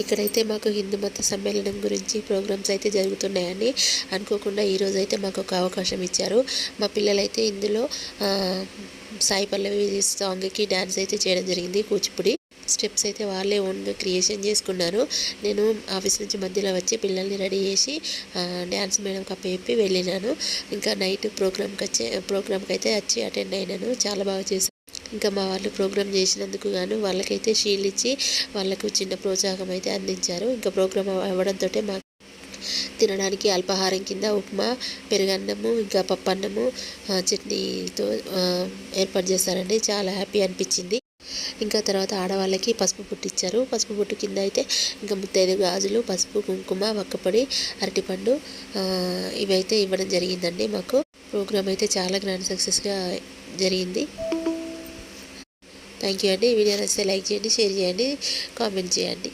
ఇక్కడైతే మాకు హిందూ మత సమ్మేళనం గురించి ప్రోగ్రామ్స్ అయితే జరుగుతున్నాయండి. అనుకోకుండా ఈరోజు అయితే మాకు ఒక అవకాశం ఇచ్చారు. మా పిల్లలైతే ఇందులో సాయి పల్లవి సాంగ్కి డ్యాన్స్ అయితే చేయడం జరిగింది. కూచిపూడి స్టెప్స్ అయితే వాళ్ళే ఓన్గా క్రియేషన్ చేసుకున్నారు. నేను ఆఫీస్ నుంచి మధ్యలో వచ్చి పిల్లల్ని రెడీ చేసి డ్యాన్స్ మేడంకి అప్పచెప్పి వెళ్ళినాను. ఇంకా నైట్ ప్రోగ్రామ్కి అయితే వచ్చి అటెండ్ అయినాను. చాలా బాగా చేశాను. ఇంకా మా వాళ్ళు ప్రోగ్రామ్ చేసినందుకు గాను వాళ్ళకైతే షీల్డ్ ఇచ్చి వాళ్ళకు చిన్న ప్రోత్సాహం అయితే అందించారు. ఇంకా ప్రోగ్రామ్ అవ్వడంతో మాకు తినడానికి అల్పాహారం కింద ఉప్మా, పెరుగన్నము, ఇంకా పప్పన్నము, చట్నీతో ఏర్పాటు చేశారండి. చాలా హ్యాపీ అనిపించింది. ఇంకా తర్వాత ఆడవాళ్ళకి పసుపు బొట్టు ఇచ్చారు. పసుపు బొట్టు కింద అయితే ఇంకా ముత్తైదు గాజులు, పసుపు, కుంకుమ, వక్కపొడి, అరటిపండు ఇవైతే ఇవ్వడం జరిగిందండి. మాకు ప్రోగ్రామ్ అయితే చాలా గ్రాండ్ సక్సెస్గా జరిగింది. థ్యాంక్ యూ అండి. ఈ వీడియో నచ్చితే లైక్ చేయండి, షేర్ చేయండి, కామెంట్ చేయండి.